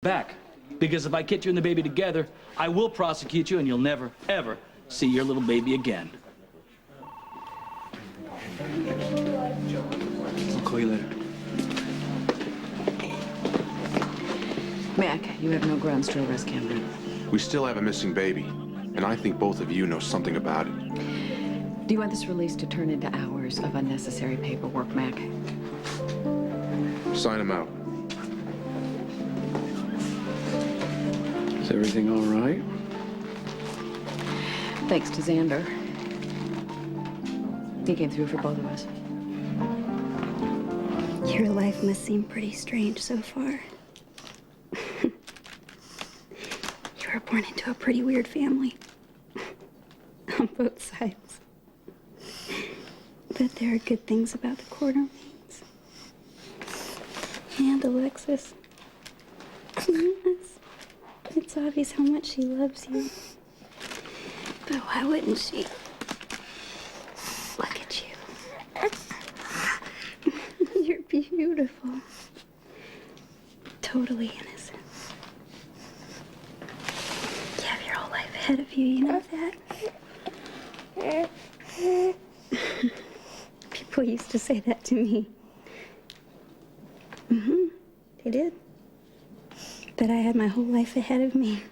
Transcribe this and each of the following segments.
back. Because if I get you and the baby together, I will prosecute you and you'll never, ever see your little baby again. I'll call you later. Mac, you have no grounds to arrest Cameron. We still have a missing baby, and I think both of you know something about it. Do you want this release to turn into hours of unnecessary paperwork, Mac? Sign him out. Is everything all right? Thanks to Xander. He came through for both of us. Your life must seem pretty strange so far. You were born into a pretty weird family. On both sides. But there are good things about the Quartermains. And Alexis. Yes. It's obvious how much she loves you. But why wouldn't she? Look at you. You're beautiful. Totally innocent. You have your whole life ahead of you, you know that? People used to say that to me. They did. But I had my whole life ahead of me.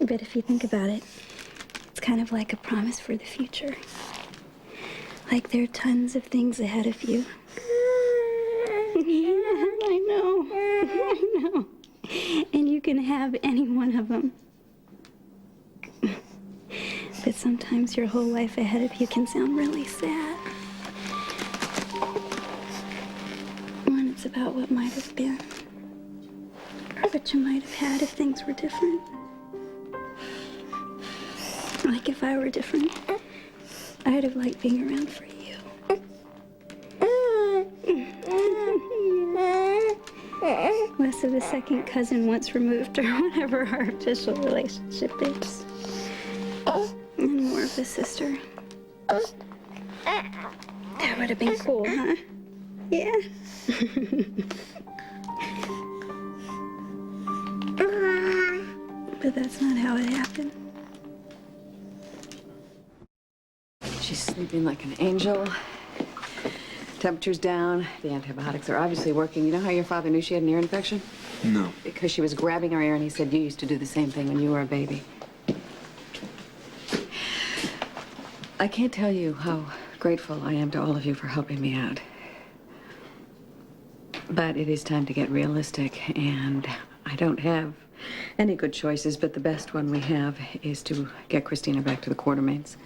But if you think about it, it's kind of like a promise for the future. Like there are tons of things ahead of you. Yeah, I know. I know. And you can have any one of them. But sometimes your whole life ahead of you can sound really sad. When it's about what might have been. Or what you might have had if things were different. Like if I were different, I'd have liked being around for you. Less of a second cousin once removed or whatever our official relationship is. And more of a sister. That would have been cool, huh? Yeah. But that's not how it happened. She's sleeping like an angel. Temperature's down. The antibiotics are obviously working. You know how your father knew she had an ear infection? No. Because she was grabbing her ear, and he said you used to do the same thing when you were a baby. I can't tell you how grateful I am to all of you for helping me out. But it is time to get realistic, and I don't have any good choices, but the best one we have is to get Kristina back to the Quartermains.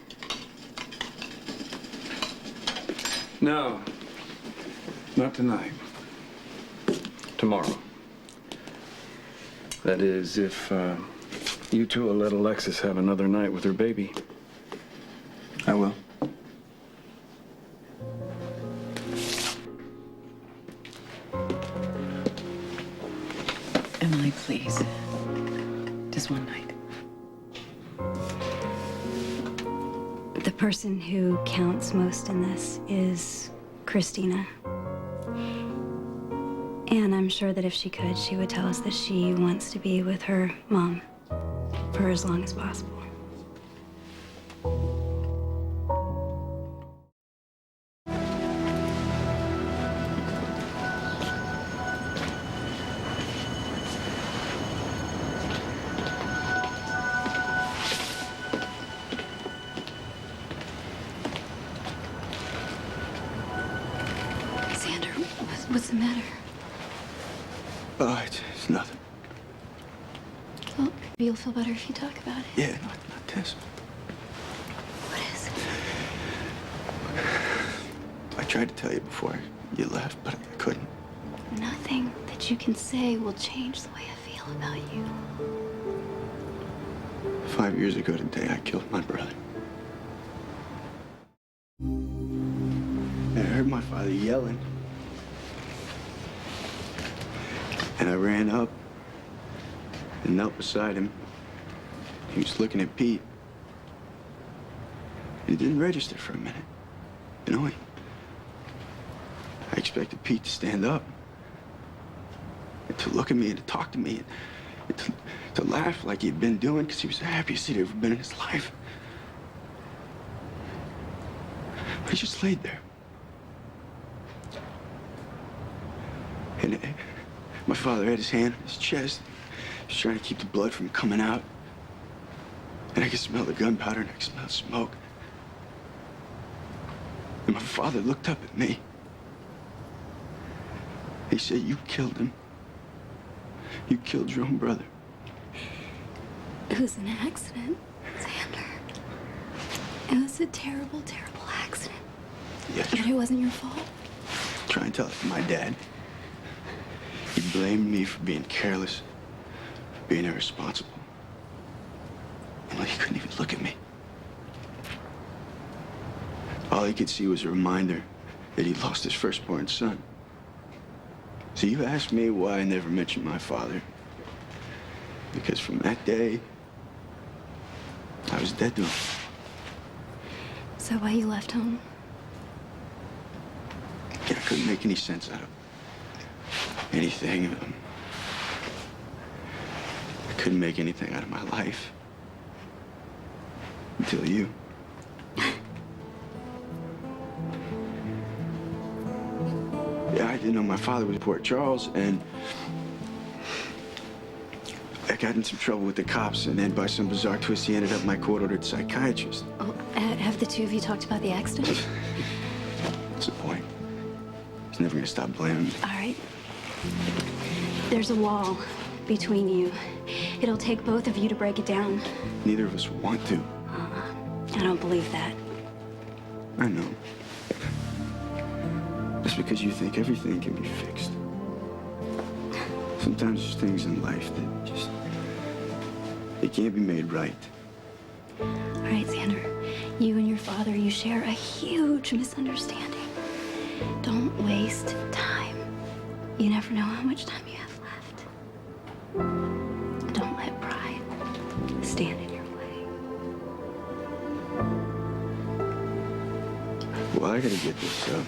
No. Not tonight. Tomorrow. That is, if you two will let Alexis have another night with her baby. I will. Emily, please. Just one night. The person who counts most in this is Kristina. And I'm sure that if she could, she would tell us that she wants to be with her mom for as long as possible. What's the matter? Oh, it's nothing. Well, maybe you'll feel better if you talk about it. Yeah, not this. What is it? I tried to tell you before you left, but I couldn't. Nothing that you can say will change the way I feel about you. 5 years ago today, I killed my brother. And I heard my father yelling. And I ran up and knelt beside him. He was looking at Pete. It didn't register for a minute. You know, I expected Pete to stand up. and to look at me and to talk to me and to laugh like he'd been doing because he was the happiest he'd ever been in his life. But he just laid there. And my father had his hand on his chest. He was trying to keep the blood from coming out. And I could smell the gunpowder and I could smell smoke. And my father looked up at me. He said, "You killed him. You killed your own brother." It was an accident, Xander. It was a terrible, terrible accident. Yes. But it wasn't your fault. Try and tell it to my dad. He blamed me for being careless, being irresponsible. And he couldn't even look at me. All he could see was a reminder that he'd lost his firstborn son. So you asked me why I never mentioned my father. Because from that day, I was dead to him. So why you left home? I couldn't make any sense out of anything. I couldn't make anything out of my life. Until you. Yeah, I didn't know my father was in Port Charles, and I got in some trouble with the cops, and then by some bizarre twist, he ended up my court-ordered psychiatrist. Oh, have the two of you talked about the accident? What's the point? He's never gonna stop blaming me. All right. There's a wall between you. It'll take both of you to break it down. Neither of us want to. I don't believe that. I know. Just because you think everything can be fixed. Sometimes there's things in life that just, they can't be made right. All right, Xander. You and your father, you share a huge misunderstanding. Don't waste time. You never know how much time you have left. Don't let pride stand in your way. Well, I gotta get this, I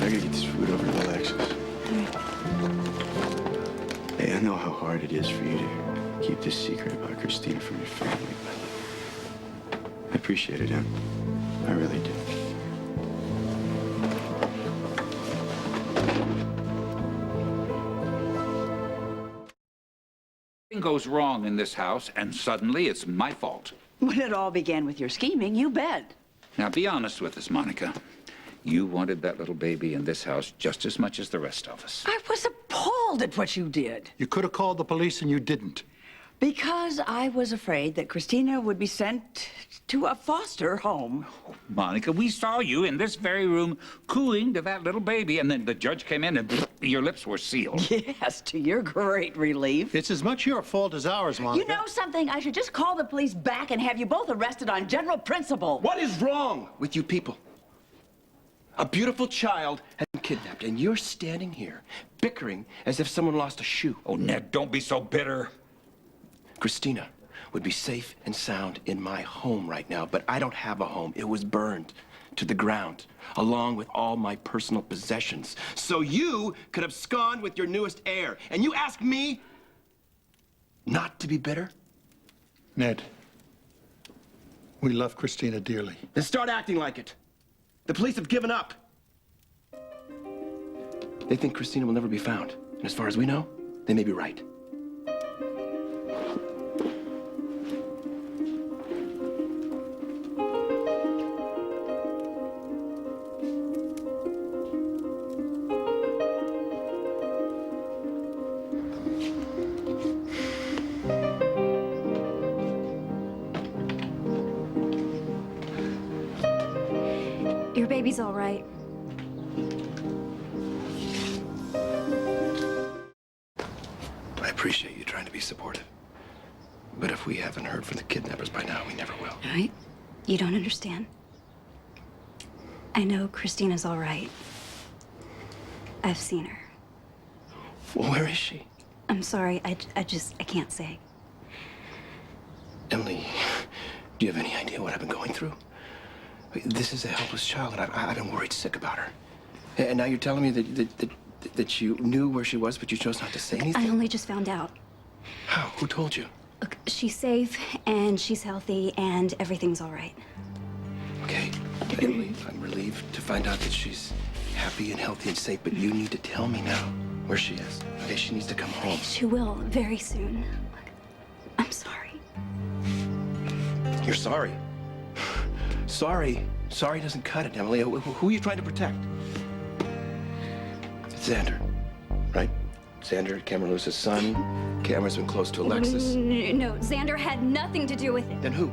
gotta get this food over to Alexis. Hey, I know how hard it is for you to keep this secret about Kristina from your family, but I appreciate it, Em. I really do. Something goes wrong in this house, and suddenly it's my fault. When it all began with your scheming, you bet. Now, be honest with us, Monica. You wanted that little baby in this house just as much as the rest of us. I was appalled at what you did. You could have called the police and you didn't. Because I was afraid that Kristina would be sent to a foster home. Monica, we saw you in this very room cooing to that little baby, and then the judge came in and your lips were sealed. Yes, to your great relief. It's as much your fault as ours, Monica. You know something? I should just call the police back and have you both arrested on general principle. What is wrong with you people? A beautiful child has been kidnapped, and you're standing here bickering as if someone lost a shoe. Oh, Ned, don't be so bitter. Kristina would be safe and sound in my home right now, but I don't have a home. It was burned to the ground, along with all my personal possessions. So you could have abscond with your newest heir, and you ask me not to be bitter? Ned, we love Kristina dearly. Then start acting like it. The police have given up. They think Kristina will never be found. And as far as we know, they may be right. Your baby's all right. I appreciate you trying to be supportive. But if we haven't heard from the kidnappers by now, we never will. All right? You don't understand. I know Kristina's all right. I've seen her. Well, where is she? I'm sorry, I can't say. Emily, do you have any idea what I've been going through? This is a helpless child, and I've been worried sick about her. And now you're telling me that that you knew where she was, but you chose not to say I anything? only just found out. How? Who told you? Look, she's safe, and she's healthy, and everything's all right. Okay, Emily, I'm relieved to find out that she's happy and healthy and safe, but you need to tell me now where she is. Okay, she needs to come home. She will very soon. Look, I'm sorry. You're sorry. Sorry doesn't cut it, Emily. Who are you trying to protect? It's Xander, right? Xander, Cameron Lewis's son. Cameron's been close to Alexis. No, Xander had nothing to do with it. Then who?